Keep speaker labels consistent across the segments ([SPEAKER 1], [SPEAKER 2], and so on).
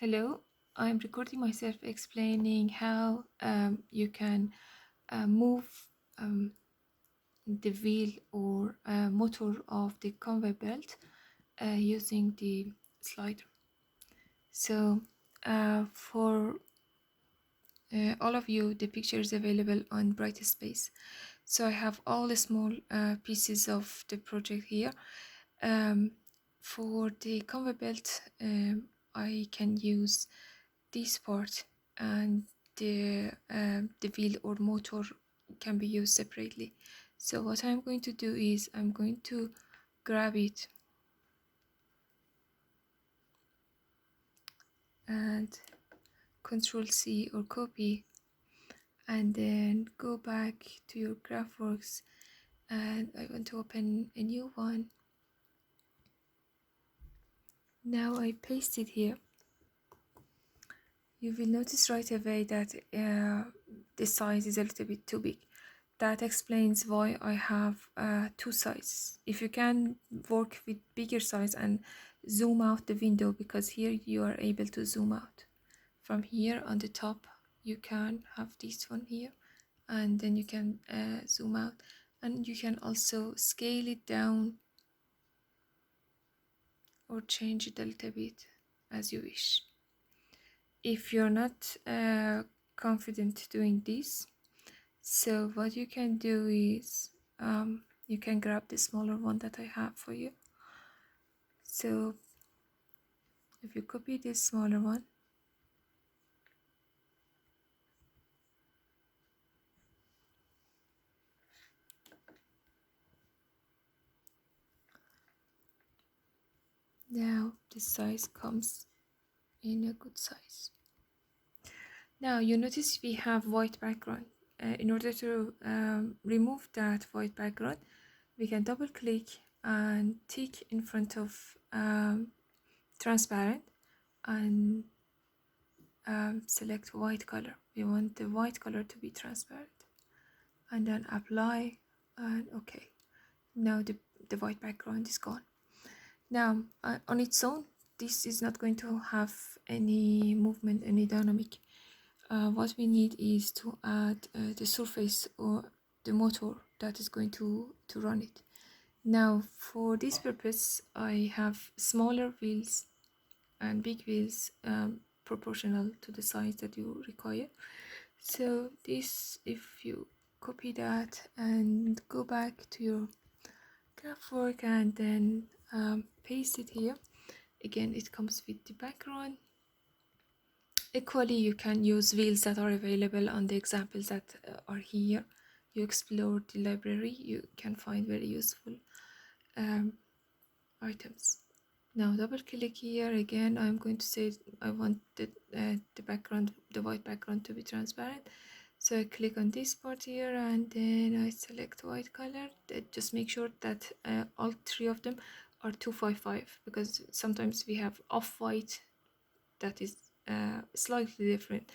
[SPEAKER 1] Hello, I'm recording myself explaining how you can move the wheel or motor of the conveyor belt using the slider. So for all of you, the picture is available on Brightspace. So I have all the small pieces of the project here. For the conveyor belt, I can use this part, and the wheel or motor can be used separately. So what I'm going to do is I'm going to grab it and Control C or copy, and then go back to your Graphworks, and I want to open a new one. Now I paste it here. You will notice right away that the size is a little bit too big. That explains why I have two sizes. If you can work with bigger size and zoom out the window, because here you are able to zoom out. From here on the top, you can have this one here, and then you can zoom out, and you can also scale it down or change it a little bit as you wish. If you're not confident doing this, so what you can do is you can grab the smaller one that I have for you. So if you copy this smaller one, now this size comes in a good size. Now you notice we have white background. In order to remove that white background, we can double click and tick in front of transparent and select white color. We want the white color to be transparent, and then apply, and okay, now the white background is gone. Now on its own, this is not going to have any movement, any dynamic. What we need is to add the surface or the motor that is going to run it. Now for this purpose, I have smaller wheels and big wheels proportional to the size that you require. So this, if you copy that and go back to your Graphwork and then paste it here, again it comes with the background. Equally, you can use wheels that are available on the examples that are here. You explore the library, you can find very useful items. Now double click here. Again, I'm going to say I want the background, the white background, to be transparent. So I click on this part here, and then I select white color. Just make sure that all three of them are 255, because sometimes we have off-white that is slightly different.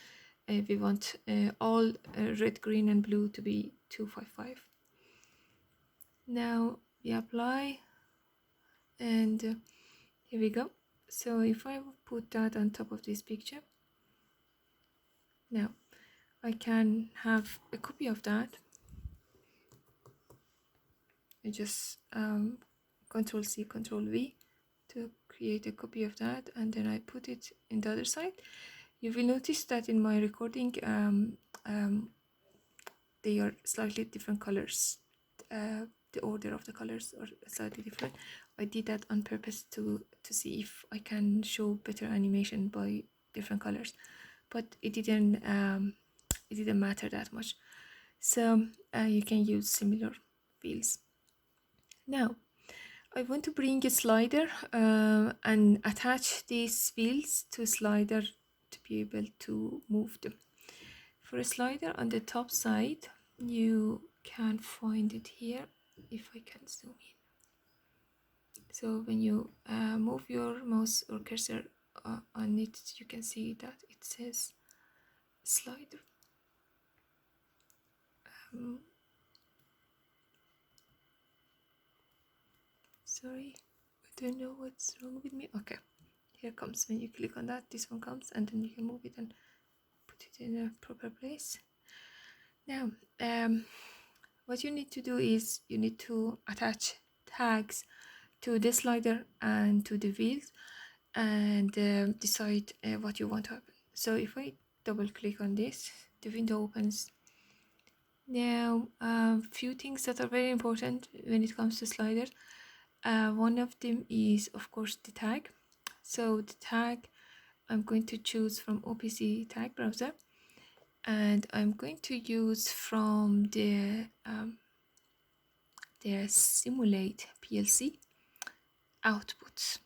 [SPEAKER 1] We want all red, green and blue to be 255. Now we apply, and here we go. So if I put that on top of this picture, now I can have a copy of that. I just Control C, Control V to create a copy of that, and then I put it in the other side. You will notice that in my recording they are slightly different colors. The order of the colors are slightly different. I did that on purpose to see if I can show better animation by different colors, but it didn't matter that much. So you can use similar wheels. Now I want to bring a slider and attach these wheels to a slider to be able to move them. For a slider on the top side, you can find it here, if I can zoom in. So when you move your mouse or cursor on it, you can see that it says slider. Sorry, I don't know what's wrong with me. Okay, here comes. When you click on that, this one comes, and then you can move it and put it in a proper place. Now what you need to do is you need to attach tags to the slider and to the wheels, and decide what you want to happen. So if I double click on this, the window opens. Now few things that are very important when it comes to sliders. One of them is of course the tag. So the tag I'm going to choose from OPC tag browser, and I'm going to use from the simulate PLC outputs,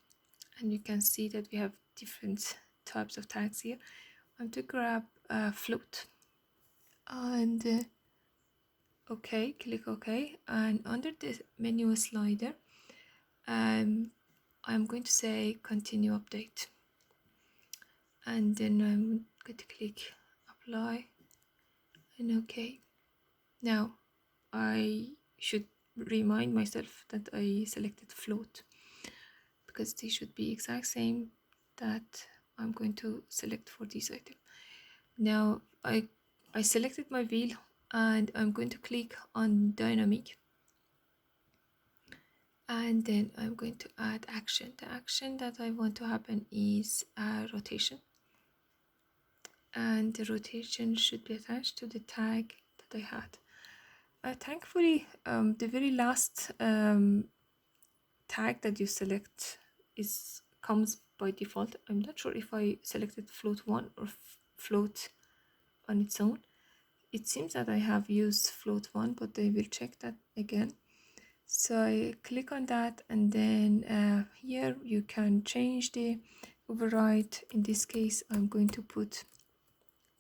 [SPEAKER 1] and you can see that we have different types of tags here. I'm to grab float, and okay, click OK, and under the menu slider I'm going to say continue update, and then I'm going to click apply and OK. Now I should remind myself that I selected float, because they should be exact same that I'm going to select for this item. Now I selected my wheel, and I'm going to click on dynamic, and then I'm going to add action. The action that I want to happen is rotation, and the rotation should be attached to the tag that I had. Thankfully the very last tag that you select comes by default. I'm not sure if I selected float 1 or float on its own. It seems that I have used float 1, but I will check that again. So I click on that, and then here you can change the override. In this case I'm going to put,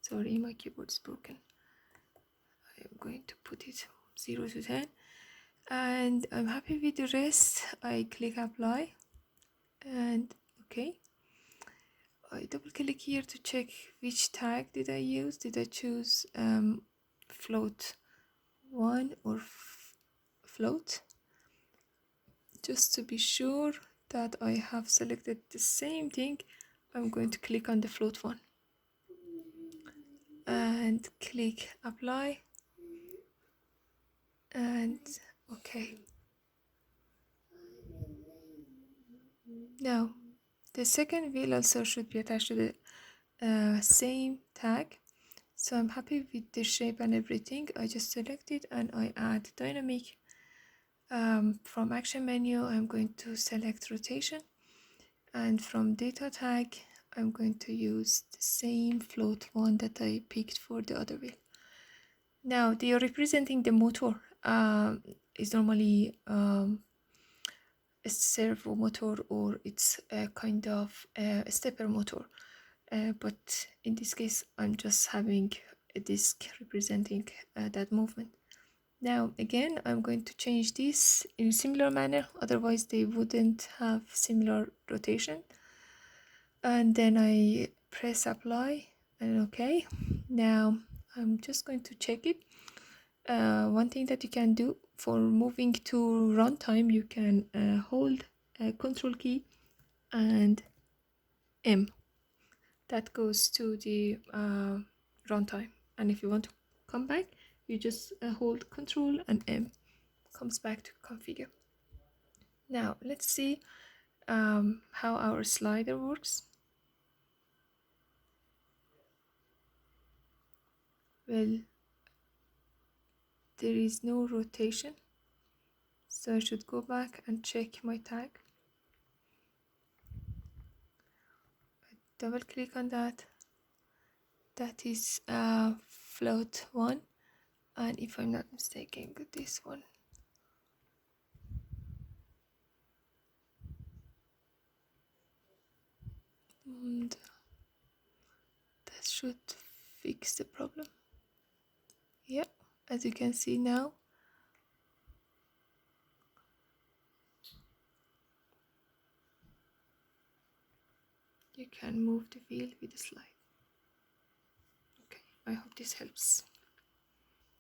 [SPEAKER 1] sorry, my keyboard is broken, I'm going to put it 0 to 10, and I'm happy with the rest. I click apply and okay. I double click here to check which tag did I use. Did I choose float 1 or float? Just to be sure that I have selected the same thing, I'm going to click on the float 1 and click apply and okay. Now the second wheel also should be attached to the same tag. So I'm happy with the shape and everything. I just select it and I add dynamic. From action menu I'm going to select rotation, and from data tag I'm going to use the same float 1 that I picked for the other wheel. Now they are representing the motor. Is normally a servo motor, or it's a kind of a stepper motor, but in this case I'm just having a disc representing that movement. Now again I'm going to change this in a similar manner, otherwise they wouldn't have similar rotation, and then I press apply and okay. Now I'm just going to check it. One thing that you can do for moving to runtime, you can hold control key and M. That goes to the runtime, and if you want to come back, you just hold control and M, comes back to configure. Now let's see how our slider works. Well, there is no rotation, so I should go back and check my tag. I double click on that. That is float 1, and if I'm not mistaken, this one. And that should fix the problem. Yeah, as you can see now, you can move the wheel with the slide. Okay, I hope this helps.